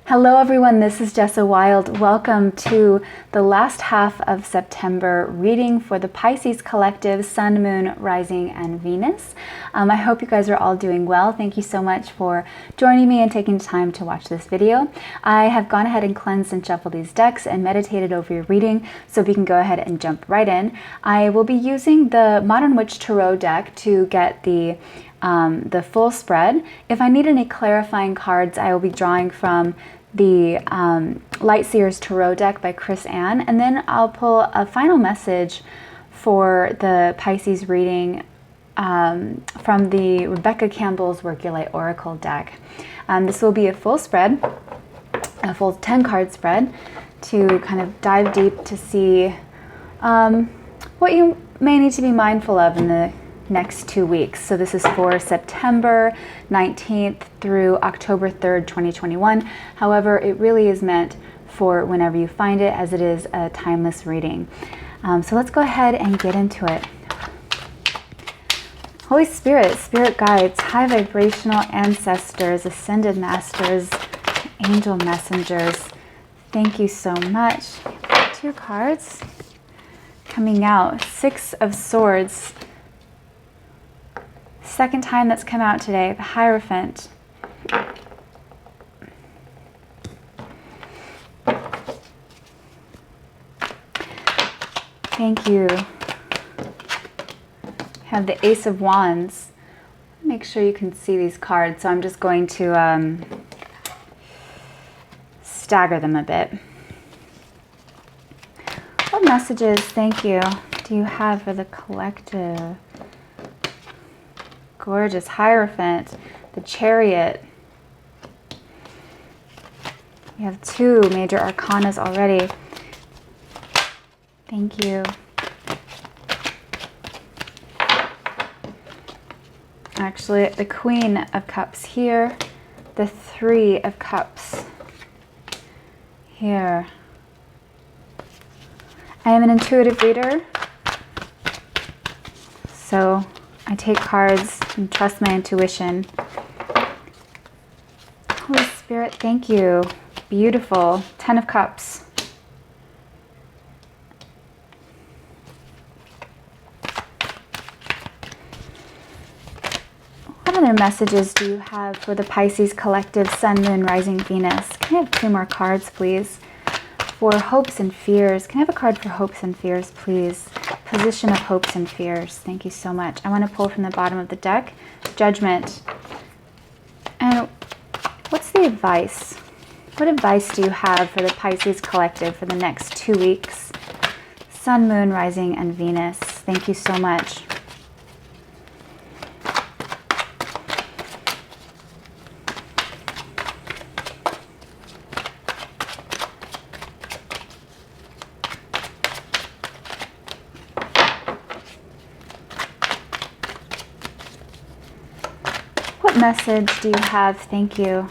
Hello everyone, this is Jessa Wild. Welcome to the last half of September reading for the Pisces collective, Sun, Moon, Rising, and Venus. I hope you guys are all doing well. Thank you so much for joining me and taking time to watch this video. I have gone ahead and cleansed and shuffled these decks and meditated over your reading, so we can go ahead and jump right in. I will be using the Modern Witch Tarot deck to get the full spread. If I need any clarifying cards, I will be drawing from the Light Seers Tarot deck by Chris Ann, and then I'll pull a final message for the Pisces reading from the Rebecca Campbell's Workulite Oracle deck. This will be a full spread, a full 10 card spread, to kind of dive deep to see what you may need to be mindful of in the next 2 weeks. So this is for September 19th through October 3rd, 2021. However, it really is meant for whenever you find it, as it is a timeless reading. So let's go ahead and get into it. Holy Spirit, Spirit guides, high vibrational ancestors, ascended masters, angel messengers, thank you so much. 2 cards coming out. 6 of Swords. Second time that's come out today, the Hierophant. Thank you. Have the Ace of Wands. Make sure you can see these cards, so I'm just going to stagger them a bit. What messages, thank you, do you have for the collective? Gorgeous Hierophant, the Chariot. We have 2 major arcanas already. Thank you. Actually, the Queen of Cups here, the 3 of Cups here. I am an intuitive reader, so I take cards and trust my intuition. Holy Spirit, thank you. Beautiful. 10 of Cups. What other messages do you have for the Pisces collective, Sun, Moon, Rising, Venus? Can I have 2 more cards, please? For hopes and fears. Can I have a card for hopes and fears, please? Position of hopes and fears. Thank you so much. I want to pull from the bottom of the deck. Judgment. And what's the advice? What advice do you have for the Pisces collective for the next 2 weeks? Sun, Moon, Rising, and Venus. Thank you so much. What message do you have? Thank you.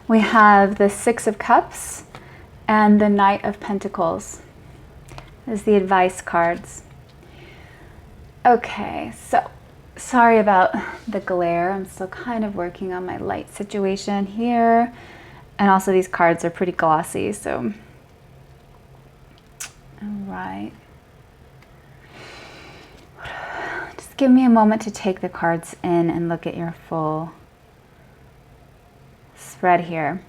We have the 6 of Cups and the Knight of Pentacles as the advice cards. Okay, so sorry about the glare. I'm still kind of working on my light situation here. And also these cards are pretty glossy, so. All right. Give me a moment to take the cards in and look at your full spread here.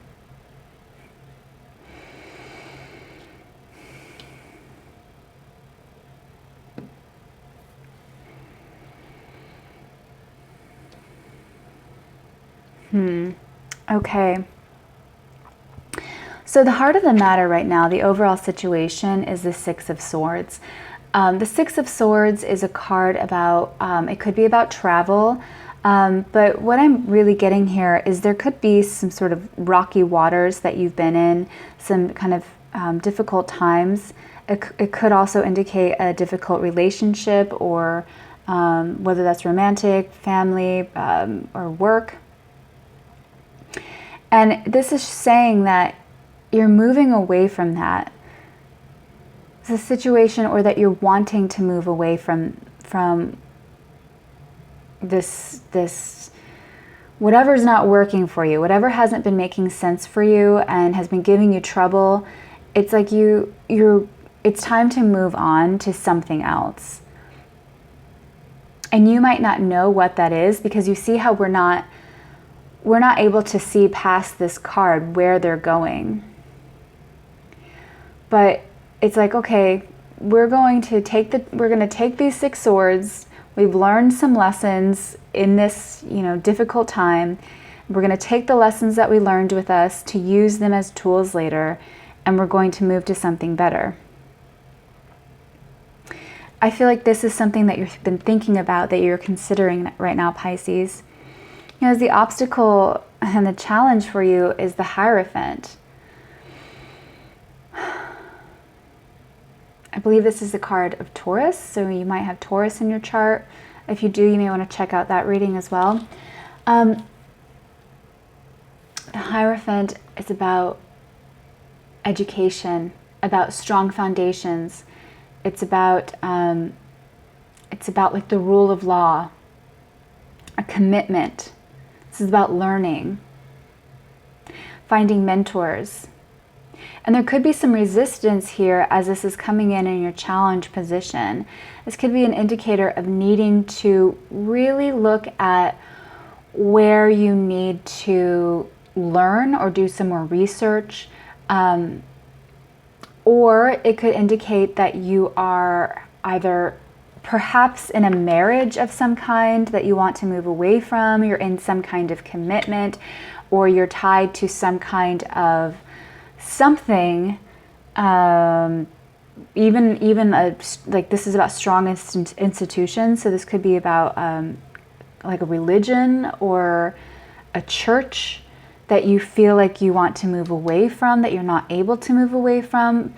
Okay. So the heart of the matter right now, the overall situation, is the 6 of Swords. The 6 of Swords is a card about, it could be about travel, but what I'm really getting here is there could be some sort of rocky waters that you've been in, some kind of difficult times. It could also indicate a difficult relationship, or whether that's romantic, family, or work. And this is saying that you're moving away from that. It's a situation, or that you're wanting to move away from this whatever's not working for you, whatever hasn't been making sense for you and has been giving you trouble, it's like it's time to move on to something else. And you might not know what that is, because you see how we're not able to see past this card where they're going. But it's like, okay, we're going to take these 6 swords. We've learned some lessons in this, difficult time. We're going to take the lessons that we learned with us to use them as tools later, and we're going to move to something better. I feel like this is something that you've been thinking about, that you're considering right now, Pisces. The obstacle and the challenge for you is the Hierophant. I believe this is the card of Taurus, so you might have Taurus in your chart. If you do, you may want to check out that reading as well. The Hierophant is about education, about strong foundations. It's about like the rule of law, a commitment. This is about learning, finding mentors. And there could be some resistance here as this is coming in your challenge position. This could be an indicator of needing to really look at where you need to learn or do some more research. Or it could indicate that you are either perhaps in a marriage of some kind that you want to move away from, you're in some kind of commitment, or you're tied to some kind of something, like this is about strong institutions, so this could be about like a religion or a church that you feel like you want to move away from, that you're not able to move away from.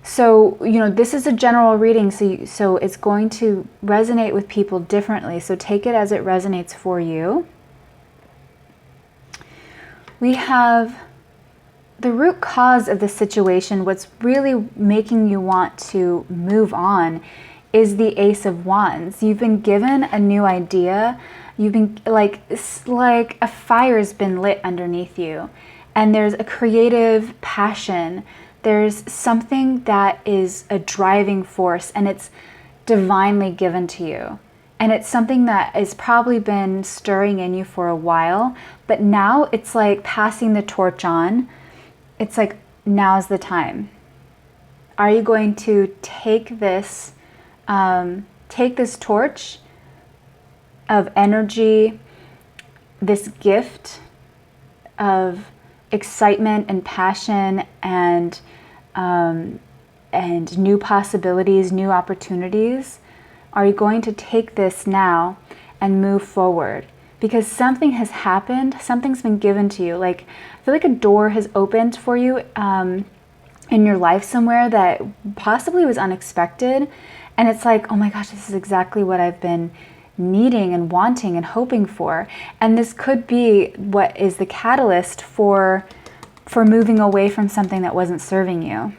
So, this is a general reading, so it's going to resonate with people differently. So take it as it resonates for you. We have the root cause of the situation, what's really making you want to move on, is the Ace of Wands. You've been given a new idea. You've been like a fire's been lit underneath you, and there's a creative passion. There's something that is a driving force, and it's divinely given to you. And it's something that has probably been stirring in you for a while, but now it's like passing the torch on. It's like, now's the time. Are you going to take this torch of energy, this gift of excitement and passion and new possibilities, new opportunities? Are you going to take this now and move forward? Because something has happened, something's been given to you. Like, I feel like a door has opened for you in your life somewhere that possibly was unexpected. And it's like, oh my gosh, this is exactly what I've been needing and wanting and hoping for. And this could be what is the catalyst for moving away from something that wasn't serving you.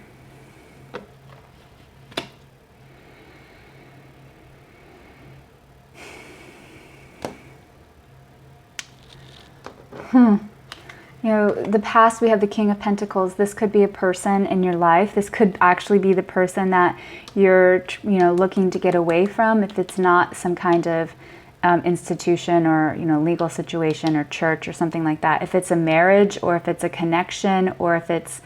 The past, we have the King of Pentacles. This could be a person in your life. This could actually be the person that you're, looking to get away from, if it's not some kind of institution or, legal situation or church or something like that. If it's a marriage, or if it's a connection, or if it's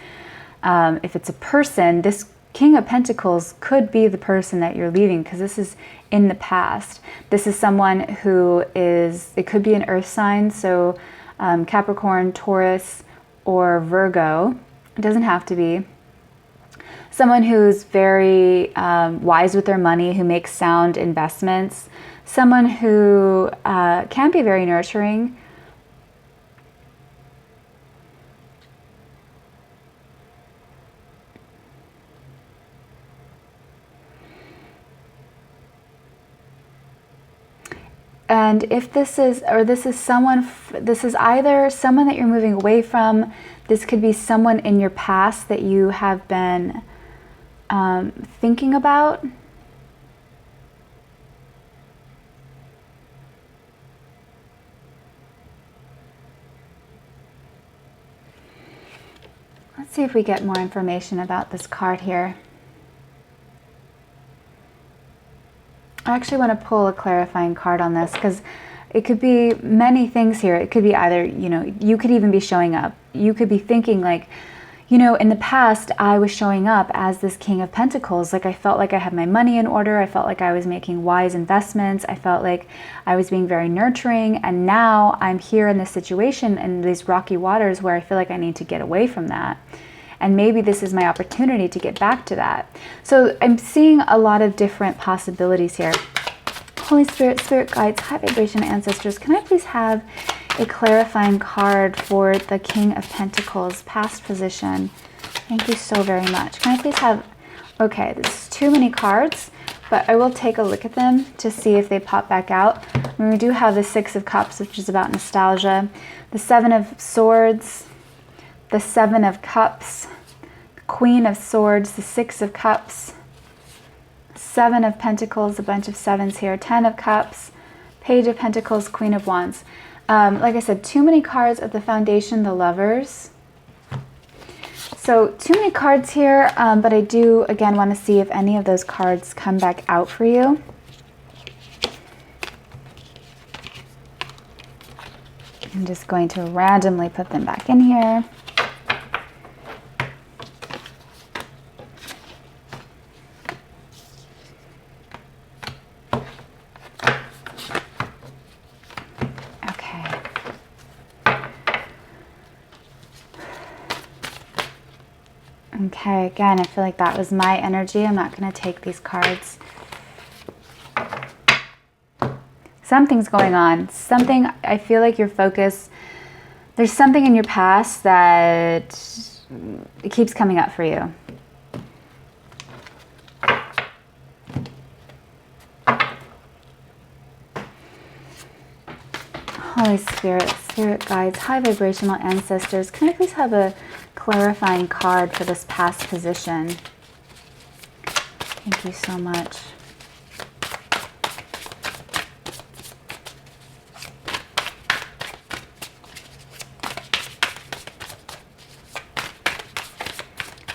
a person, this King of Pentacles could be the person that you're leaving, because this is in the past. This is someone who it could be an earth sign, so Capricorn, Taurus, or Virgo. It doesn't have to be. Someone who's very wise with their money, who makes sound investments. Someone who can be very nurturing. And if this is either someone that you're moving away from, this could be someone in your past that you have been thinking about. see if we get more information about this card here. I actually want to pull a clarifying card on this because it could be many things here. It could be either, you know, you could even be showing up. You could be thinking like, you know, in the past, I was showing up as this King of Pentacles. Like I felt like I had my money in order. I felt like I was making wise investments. I felt like I was being very nurturing. And now I'm here in this situation in these rocky waters where I feel like I need to get away from that. And maybe this is my opportunity to get back to that. So I'm seeing a lot of different possibilities here. Holy Spirit, Spirit Guides, High Vibration Ancestors, can I please have a clarifying card for the King of Pentacles, past position? Thank you so very much. Can I please have, okay, this is too many cards, but I will take a look at them to see if they pop back out. And we do have the Six of Cups, which is about nostalgia, the Seven of Swords, the Seven of Cups, the Queen of Swords, the Six of Cups, Seven of Pentacles, a bunch of sevens here, Ten of Cups, Page of Pentacles, Queen of Wands. Like I said, too many cards at the foundation, the Lovers. So too many cards here, but I do, again, want to see if any of those cards come back out for you. I'm just going to randomly put them back in here. Okay, again, I feel like that was my energy. I'm not going to take these cards. Something's going on. Something, I feel like your focus, there's something in your past that it keeps coming up for you. Holy Spirit, Spirit Guides, High Vibrational Ancestors, can I please have a clarifying card for this past position? Thank you so much.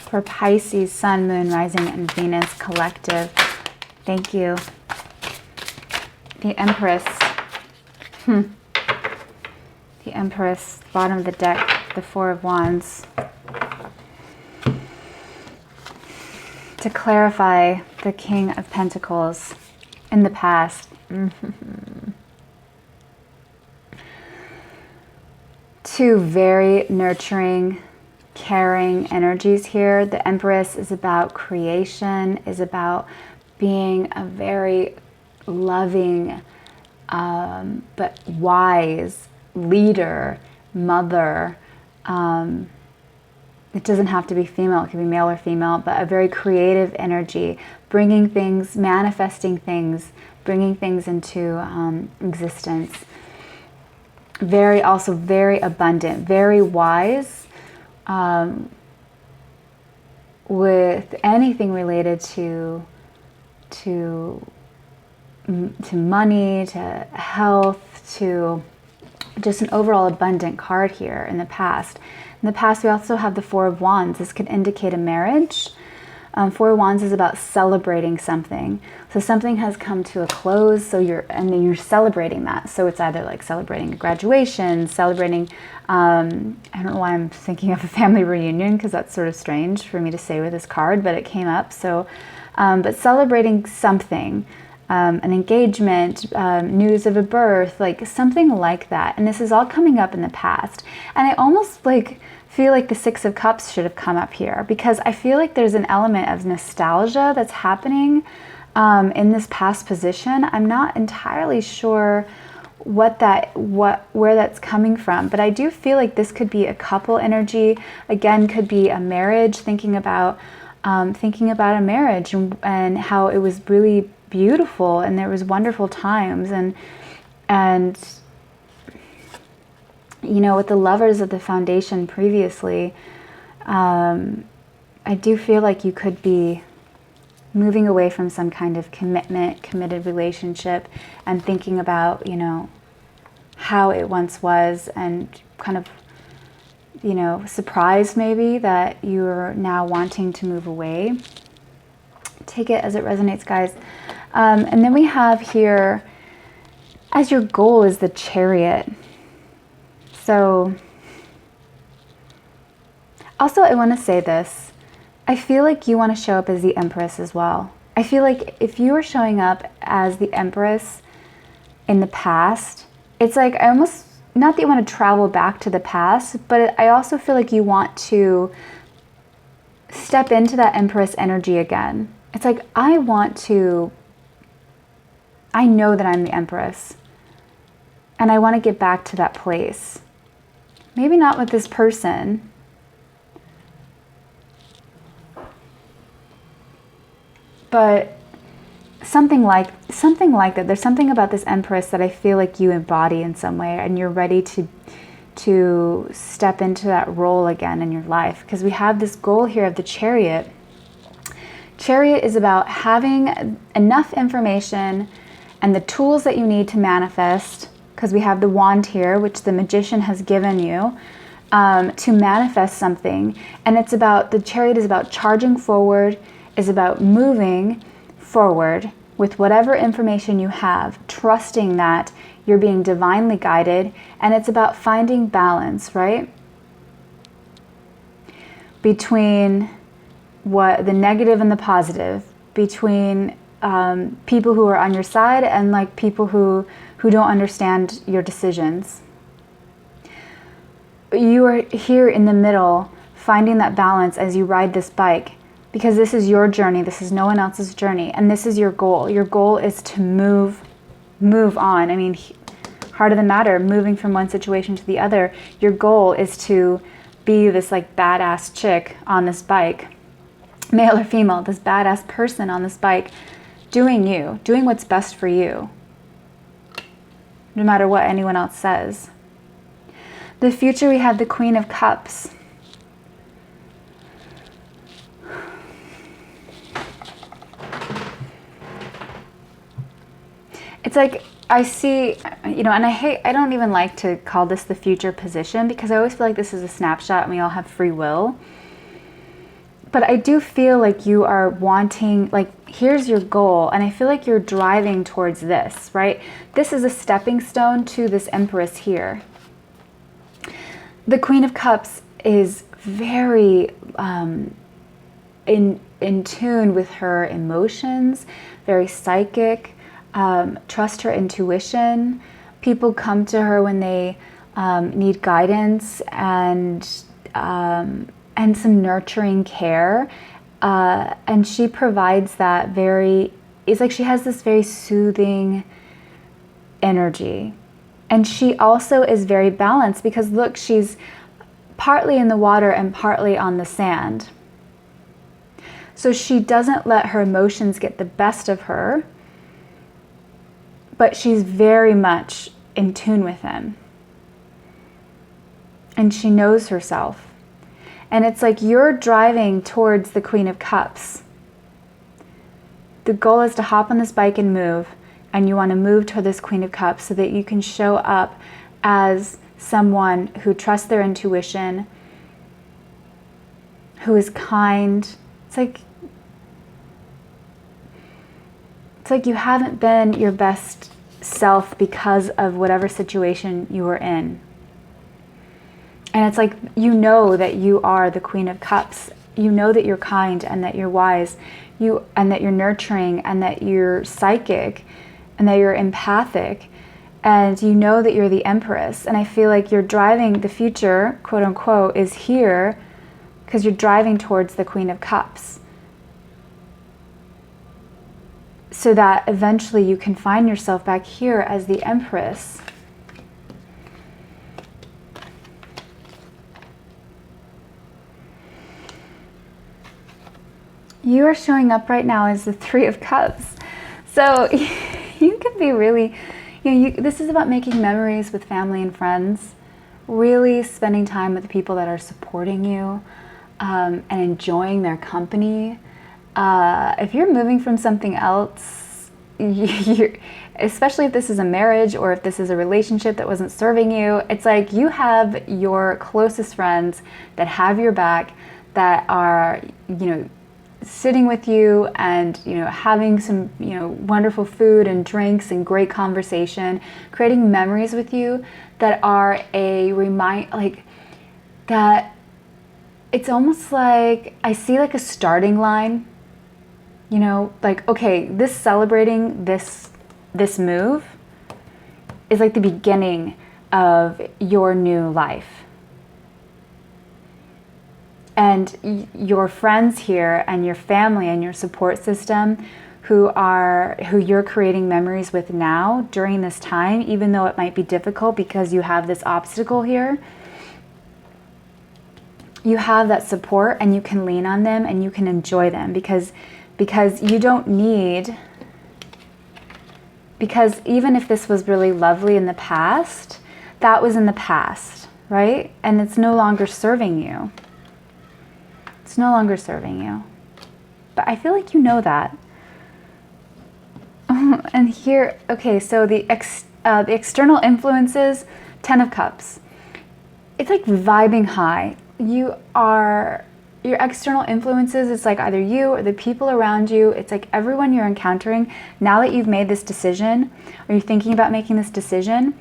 For Pisces, Sun, Moon, Rising, and Venus collective, thank you. The Empress. The Empress, bottom of the deck, the Four of Wands. To clarify, the King of Pentacles in the past. Two very nurturing, caring energies here. The Empress is about creation, is about being a very loving, but wise leader, mother. It doesn't have to be female, it can be male or female, but a very creative energy, bringing things, manifesting things, bringing things into existence. Also very abundant, very wise, with anything related to money, to health, to just an overall abundant card here in the past. In the past, we also have the Four of Wands. This could indicate a marriage. Four of Wands is about celebrating something. So something has come to a close, and then you're celebrating that. So it's either like celebrating a graduation, celebrating, I don't know why I'm thinking of a family reunion, because that's sort of strange for me to say with this card, but it came up. So, but celebrating something, an engagement, news of a birth, like something like that. And this is all coming up in the past. And I almost feel like the Six of Cups should have come up here, because I feel like there's an element of nostalgia that's happening in this past position. I'm not entirely sure where that's coming from, but I do feel like this could be a couple energy. Again, could be a marriage, thinking about a marriage and how it was really beautiful and there was wonderful times, and you know, with the Lovers of the foundation previously, I do feel like you could be moving away from some kind of committed relationship and thinking about, you know, how it once was, and kind of you know, surprised maybe that you're now wanting to move away. Take it as it resonates, guys. And then we have here, as your goal is the Chariot. So, also I want to say this. I feel like you want to show up as the Empress as well. I feel like if you are showing up as the Empress in the past, it's like I almost, not that you want to travel back to the past, but I also feel like you want to step into that Empress energy again. It's like, I know that I'm the Empress, and I want to get back to that place. Maybe not with this person, but something like that. There's something about this Empress that I feel like you embody in some way, and you're ready to step into that role again in your life, because we have this goal here of the Chariot. Chariot is about having enough information and the tools that you need to manifest, because we have the wand here, which the Magician has given you, to manifest something. And it's about, the Chariot is about charging forward, is about moving forward with whatever information you have, trusting that you're being divinely guided, and it's about finding balance, right? Between what the negative and the positive, between people who are on your side and like people who don't understand your decisions. You are here in the middle, finding that balance as you ride this bike, because this is your journey. This is no one else's journey, and this is your goal. Your goal is to move on. I mean, heart of the matter, moving from one situation to the other. Your goal is to be this like badass chick on this bike, male or female, this badass person on this bike, doing what's best for you, no matter what anyone else says. The future, we have the Queen of Cups. It's like, I see, you know, and I don't even like to call this the future position, because I always feel like this is a snapshot and we all have free will. But I do feel like you are wanting, like, here's your goal, and I feel like you're driving towards this, right? This is a stepping stone to this Empress here. The Queen of Cups is very in tune with her emotions, very psychic. Trust her intuition. People come to her when they need guidance and some nurturing care, and she provides that it's like she has this very soothing energy. And she also is very balanced, because look, she's partly in the water and partly on the sand. So she doesn't let her emotions get the best of her, but she's very much in tune with them. And she knows herself. And it's like you're driving towards the Queen of Cups. The goal is to hop on this bike and move, and you want to move toward this Queen of Cups so that you can show up as someone who trusts their intuition, who is kind. It's like you haven't been your best self because of whatever situation you were in. And it's like, you know that you are the Queen of Cups. You know that you're kind and that you're wise, and that you're nurturing, and that you're psychic, and that you're empathic, and you know that you're the Empress. And I feel like you're driving, the future, quote unquote, is here because you're driving towards the Queen of Cups, so that eventually you can find yourself back here as the Empress. You are showing up right now as the Three of Cups. So you can be really, this is about making memories with family and friends, really spending time with the people that are supporting you, and enjoying their company. If you're moving from something else, you, especially if this is a marriage or if this is a relationship that wasn't serving you, it's like you have your closest friends that have your back, that are, sitting with you and, having some, wonderful food and drinks and great conversation, creating memories with you that are that it's almost like I see like a starting line, like, okay, this celebrating this move is like the beginning of your new life. And your friends here and your family and your support system who you're creating memories with now during this time, even though it might be difficult because you have this obstacle here, you have that support and you can lean on them and you can enjoy them because you don't need, because even if this was really lovely in the past, that was in the past, right? And it's no longer serving you. It's no longer serving you. But I feel like you know that. And here, okay, so the external influences, 10 of Cups. It's like vibing high. Your external influences, it's like either you or the people around you. It's like everyone you're encountering, now that you've made this decision, or you're thinking about making this decision,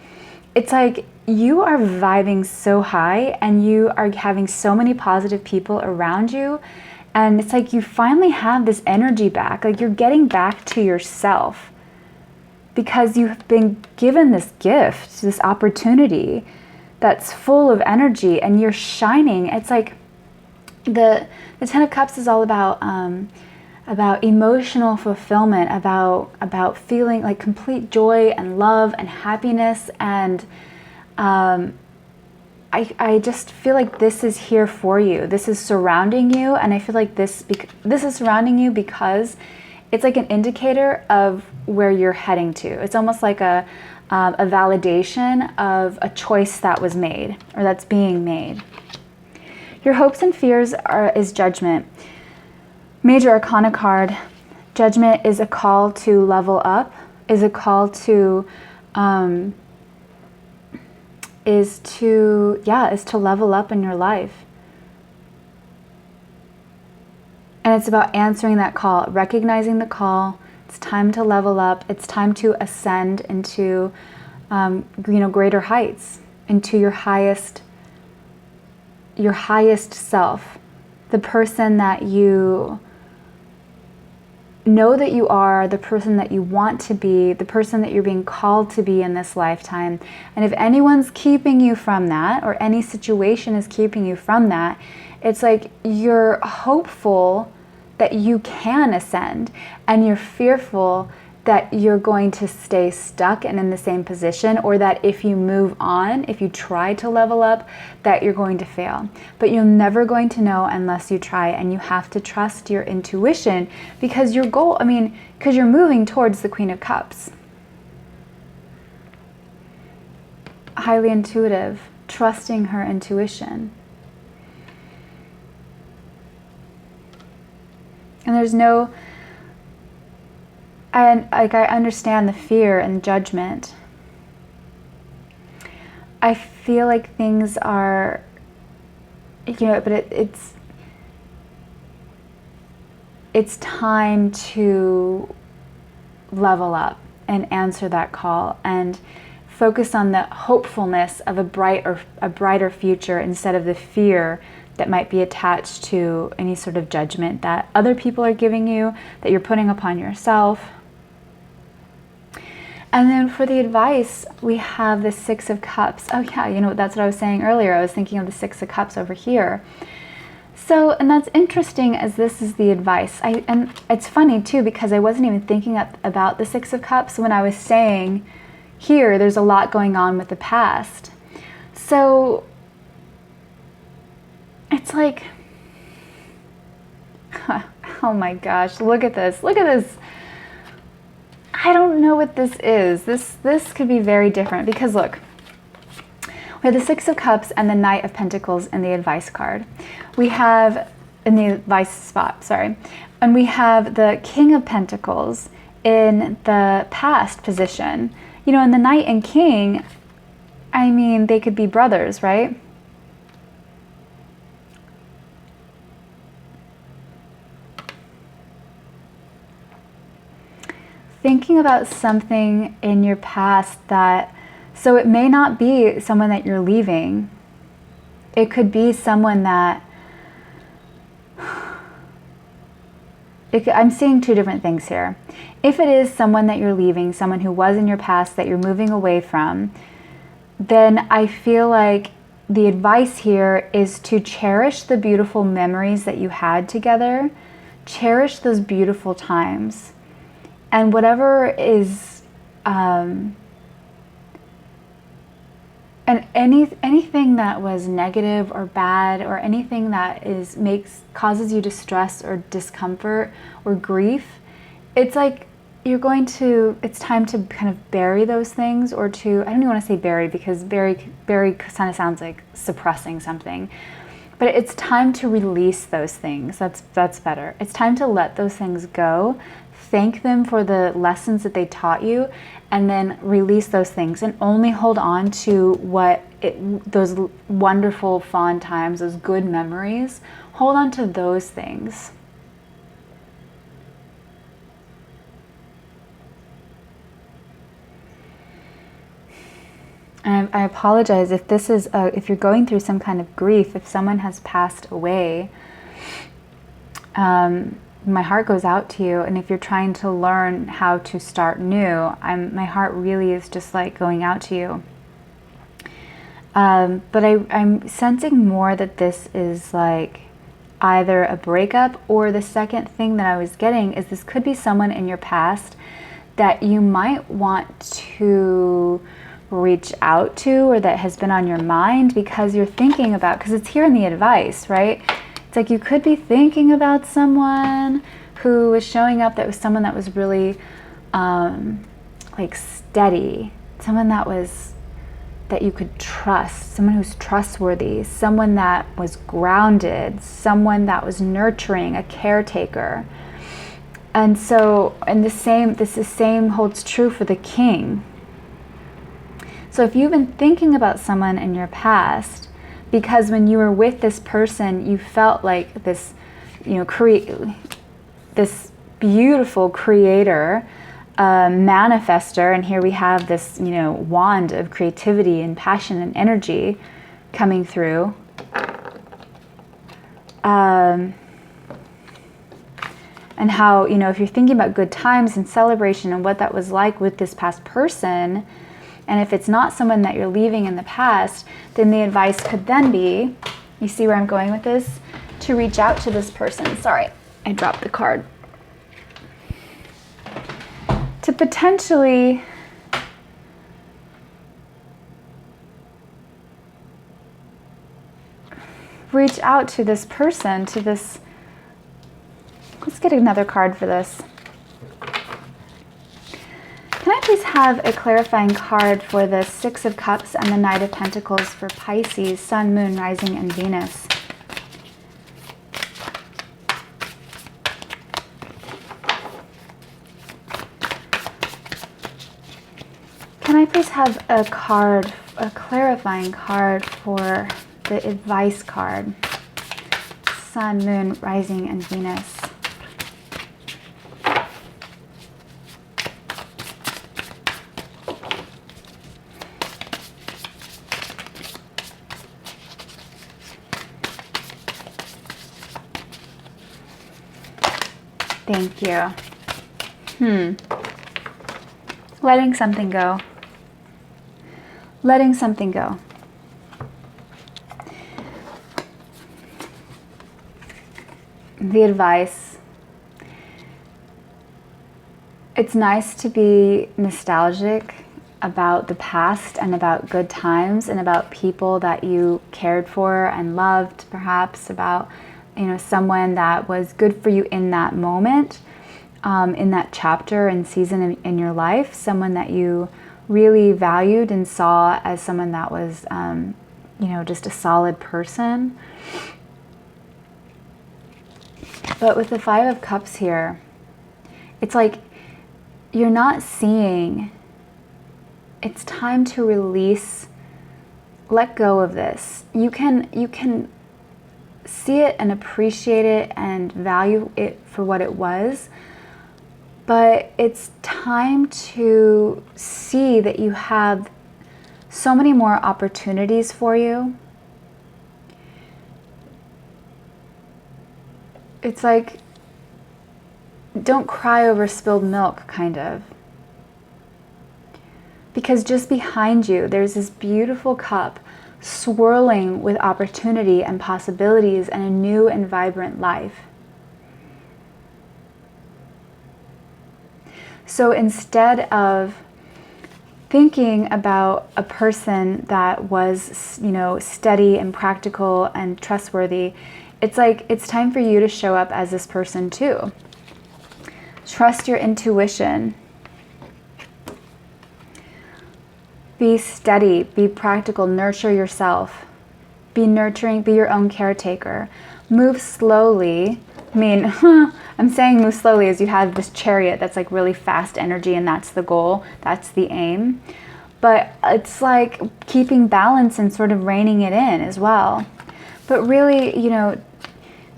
it's like you are vibing so high and you are having so many positive people around you. And it's like you finally have this energy back. Like you're getting back to yourself because you've been given this gift, this opportunity that's full of energy and you're shining. It's like the 10 of Cups is all about emotional fulfillment, about feeling like complete joy and love and happiness. And I just feel like this is here for you. This is surrounding you, and I feel like this is surrounding you because it's like an indicator of where you're heading to. It's almost like a validation of a choice that was made or that's being made. Your hopes and fears is Judgment. Major Arcana card. Judgment is a call to level up, is a call to is to level up in your life. And it's about answering that call, recognizing the call. It's time to level up. It's time to ascend into greater heights, into your highest self, the person that you know that you are, the person that you want to be, the person that you're being called to be in this lifetime. And if anyone's keeping you from that, or any situation is keeping you from that, it's like you're hopeful that you can ascend, and you're fearful that you're going to stay stuck and in the same position, or that if you move on, if you try to level up, that you're going to fail. But you're never going to know unless you try, and you have to trust your intuition because because you're moving towards the Queen of Cups. Highly intuitive, trusting her intuition. And there's no, and like I understand the fear and judgment. I feel like things are, but it's time to level up and answer that call and focus on the hopefulness of a brighter future instead of the fear that might be attached to any sort of judgment that other people are giving you, that you're putting upon yourself. And then for the advice, we have the 6 of Cups. Oh yeah, that's what I was saying earlier. I was thinking of the 6 of Cups over here. So, and that's interesting as this is the advice. And it's funny too, because I wasn't even thinking about the 6 of Cups when I was saying here, there's a lot going on with the past. So it's like, oh my gosh, look at this. Look at this. I don't know what this is. This could be very different because look, we have the 6 of Cups and the Knight of Pentacles in the advice card. We have, in the advice spot, sorry. And we have the King of Pentacles in the past position. You know, in the Knight and King, I mean, they could be brothers, right? Thinking about something in your past that, so it may not be someone that you're leaving. It could be someone that, I'm seeing two different things here. If it is someone that you're leaving, someone who was in your past that you're moving away from, then I feel like the advice here is to cherish the beautiful memories that you had together. Cherish those beautiful times. And whatever is, and anything that was negative or bad, or anything that causes you distress or discomfort or grief, it's like it's time to kind of bury those things, or to, I don't even want to say bury, because bury kind of sounds like suppressing something. But it's time to release those things. That's better. It's time to let those things go. Thank them for the lessons that they taught you, and then release those things, and only hold on to those wonderful, fond times, those good memories. Hold on to those things. And I apologize if this is if you're going through some kind of grief, if someone has passed away. My heart goes out to you, and if you're trying to learn how to start new, my heart really is just like going out to you. But I'm sensing more that this is like either a breakup, or the second thing that I was getting is this could be someone in your past that you might want to reach out to, or that has been on your mind because you're thinking about, because it's here in the advice, right? It's like you could be thinking about someone who was showing up, that was someone that was really like steady, someone that you could trust, someone who's trustworthy, someone that was grounded, someone that was nurturing, a caretaker. And so, the same holds true for the King. So if you've been thinking about someone in your past, because when you were with this person, you felt like this, this beautiful creator, manifester, and here we have this, wand of creativity and passion and energy coming through. And how, if you're thinking about good times and celebration and what that was like with this past person, and if it's not someone that you're leaving in the past, then the advice could then be, you see where I'm going with this? To reach out to this person. Sorry, I dropped the card. To potentially reach out to this person, let's get another card for this. Can I please have a clarifying card for the Six of Cups and the Knight of Pentacles for Pisces, Sun, Moon, Rising, and Venus? Can I please have a clarifying card for the advice card, Sun, Moon, Rising, and Venus? Thank you. Letting something go. Letting something go. The advice. It's nice to be nostalgic about the past and about good times and about people that you cared for and loved, perhaps about someone that was good for you in that moment, in that chapter and season in your life, someone that you really valued and saw as someone that was, just a solid person. But with the Five of Cups here, it's like you're not seeing. It's time to release, let go of this. You can see it and appreciate it and value it for what it was, but it's time to see that you have so many more opportunities for you. It's like, don't cry over spilled milk, kind of. Because just behind you, there's this beautiful cup swirling with opportunity and possibilities and a new and vibrant life. So instead of thinking about a person that was, you know, steady and practical and trustworthy, it's like, it's time for you to show up as this person too. Trust your intuition. Be steady, be practical, nurture yourself. Be nurturing, be your own caretaker. Move slowly. I mean, I'm saying move slowly as you have this chariot that's like really fast energy, and that's the goal, that's the aim. But it's like keeping balance and sort of reining it in as well. But really, you know,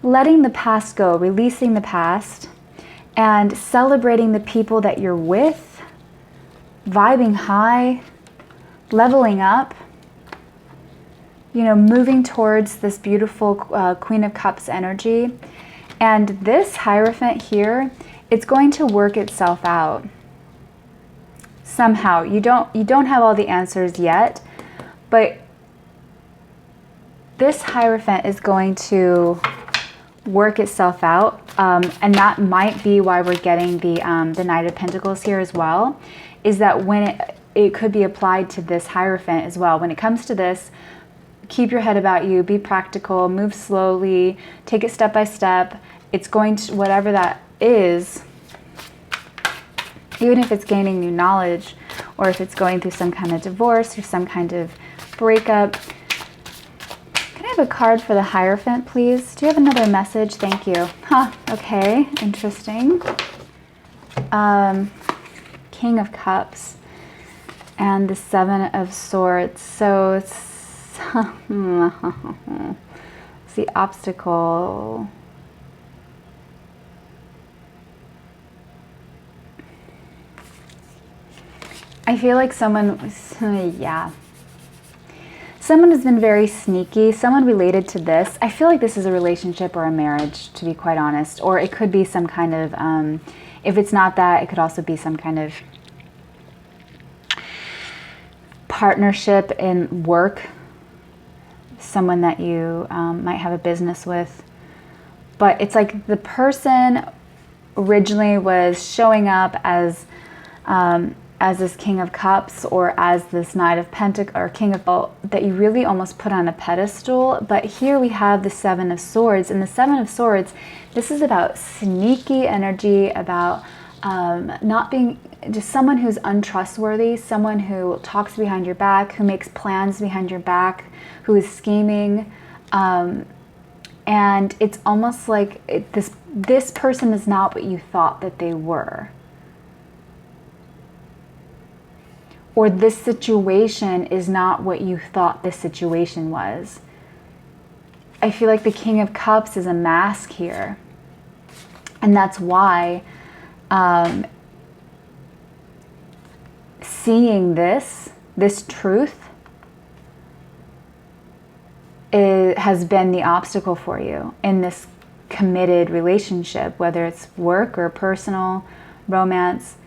letting the past go, releasing the past, and celebrating the people that you're with, vibing high, leveling up, you know, moving towards this beautiful Queen of Cups energy. And this Hierophant here, it's going to work itself out. Somehow, you don't have all the answers yet, but this Hierophant is going to work itself out, and that might be why we're getting the Knight of Pentacles here as well, is that when it could be applied to this Hierophant as well. When it comes to this, keep your head about you, be practical, move slowly, take it step by step. It's going to, whatever that is, even if it's gaining new knowledge, or if it's going through some kind of divorce or some kind of breakup. Can I have a card for the Hierophant, please? Do you have another message? Thank you. Huh, okay, interesting. King of Cups and the Seven of Swords. So it's the obstacle. I feel like someone has been very sneaky, someone related to this. I feel like this is a relationship or a marriage, to be quite honest. Or it could be some kind of, if it's not that, it could also be some kind of partnership in work. Someone that you might have a business with. But it's like the person originally was showing up as this King of Cups, or as this Knight of Pentacles, or King of, that you really almost put on a pedestal. But here we have the Seven of Swords, and the Seven of Swords, this is about sneaky energy, about not being, just someone who's untrustworthy, someone who talks behind your back, who makes plans behind your back, who is scheming. And it's almost like this person is not what you thought that they were. Or this situation is not what you thought this situation was. I feel like the King of Cups is a mask here. And that's why seeing this truth has been the obstacle for you in this committed relationship, whether it's work or personal, romance.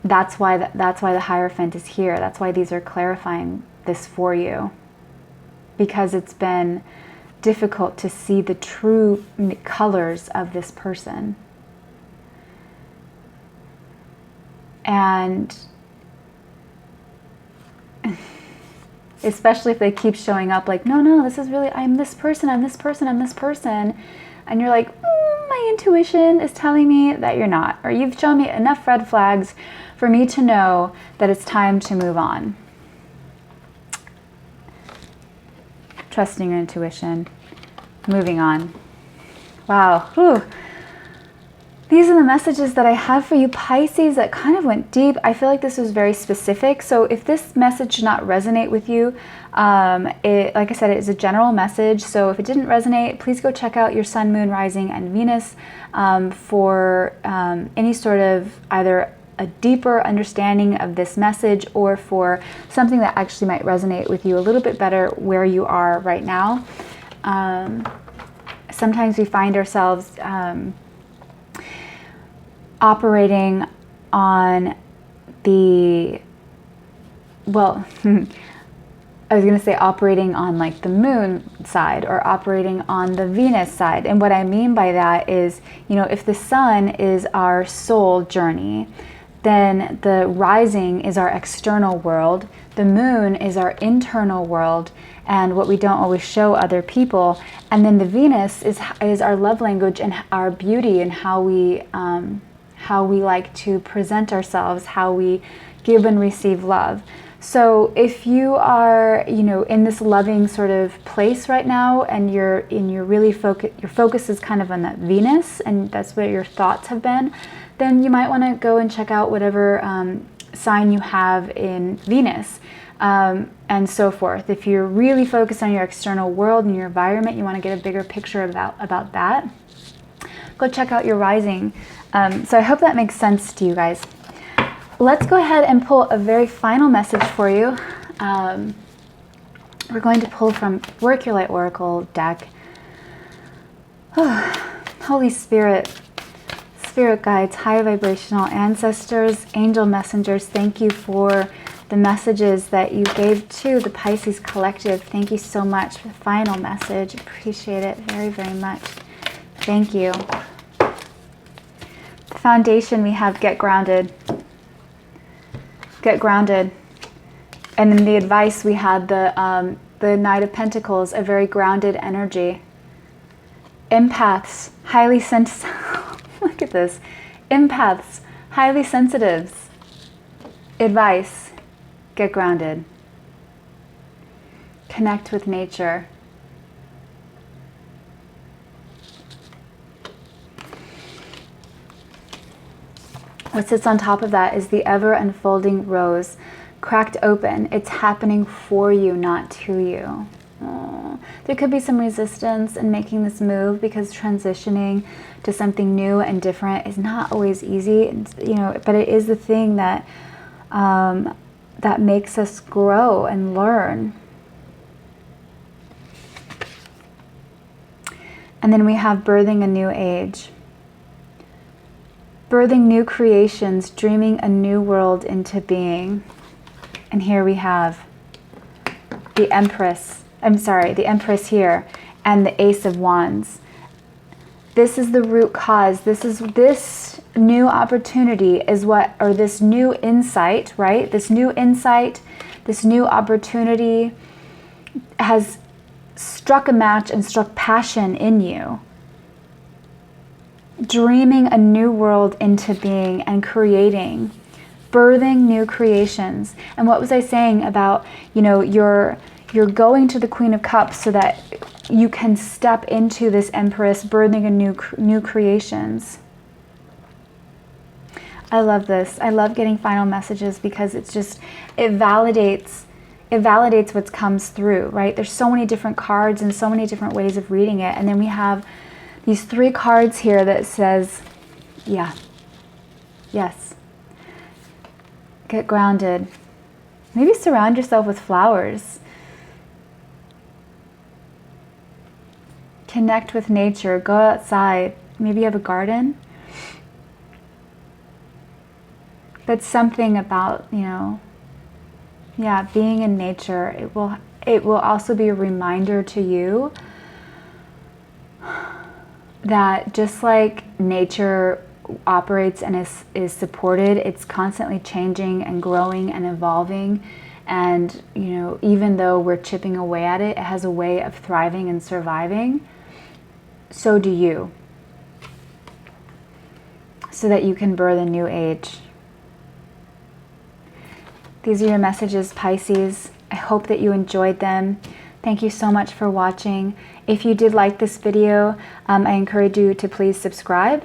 That's why the Hierophant is here. That's why these are clarifying this for you. Because it's been difficult to see the true colors of this person. And especially if they keep showing up like, no, this is really, I'm this person, I'm this person, I'm this person. And you're like, my intuition is telling me that you're not. Or you've shown me enough red flags for me to know that it's time to move on. Trusting your intuition. Moving on. Wow. Whew. these are the messages that I have for you, Pisces, that kind of went deep. I feel like this was very specific. So if this message did not resonate with you, like I said, it is a general message. So if it didn't resonate, please go check out your sun, moon, rising, and Venus for any sort of either a deeper understanding of this message or for something that actually might resonate with you a little bit better where you are right now. Sometimes we find ourselves operating on the, well, I was going to say operating on like the moon side or operating on the Venus side. And what I mean by that is, you know, if the sun is our soul journey, then the rising is our external world, the moon is our internal world and what we don't always show other people, and then the Venus is our love language and our beauty and how we like to present ourselves, how we give and receive love. So if you are, you know, in this loving sort of place right now, and you're really your focus is kind of on that Venus, and that's where your thoughts have been, then you might want to go and check out whatever sign you have in Venus, and so forth. If you're really focused on your external world and your environment, you want to get a bigger picture about that, go check out your rising. So I hope that makes sense to you guys. Let's go ahead and pull a very final message for you. We're going to pull from Work Your Light Oracle deck. Holy Spirit, Spirit guides, high vibrational ancestors, angel messengers, thank you for the messages that you gave to the Pisces collective. Thank you so much for the final message. Appreciate it very, very much. Thank you. The foundation we have, get grounded. Get grounded. And in the advice we had the Knight of Pentacles, a very grounded energy. Empaths, highly sensitive. Look at this. Empaths, highly sensitives. Advice, get grounded. Connect with nature. What sits on top of that is the ever unfolding rose, cracked open. It's happening for you, not to you. Oh. There could be some resistance in making this move because transitioning to something new and different is not always easy, you know, but it is the thing that that makes us grow and learn. And then we have birthing a new age. Birthing new creations, dreaming a new world into being. And here we have the Empress. The Empress here, and the Ace of Wands. This is the root cause. This new opportunity is what, or this new insight, right? This new insight, this new opportunity has struck a match and struck passion in you. Dreaming a new world into being and creating, birthing new creations. And what was I saying about, you know, you're going to the Queen of Cups so that you can step into this Empress, birthing a new creations. I love this. I love getting final messages because it's just, it validates what comes through, right? There's so many different cards and so many different ways of reading it. And then we have these 3 cards here that says, yeah, yes, get grounded. Maybe surround yourself with flowers. Connect with nature, go outside. Maybe you have a garden. But something about, you know, yeah, being in nature, it will also be a reminder to you that just like nature operates and is supported, it's constantly changing and growing and evolving. And, you know, even though we're chipping away at it, it has a way of thriving and surviving. So do you. So that you can birth a new age. These are your messages, Pisces. I hope that you enjoyed them. Thank you so much for watching. If you did like this video, I encourage you to please subscribe.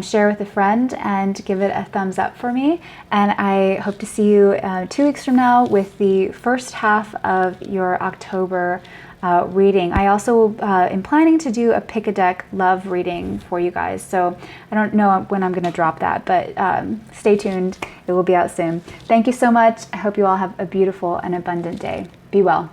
share with a friend and give it a thumbs up for me. And I hope to see you 2 weeks from now with the first half of your October reading. I also am planning to do a pick a deck love reading for you guys. So I don't know when I'm going to drop that, but stay tuned. It will be out soon. Thank you so much. I hope you all have a beautiful and abundant day. Be well.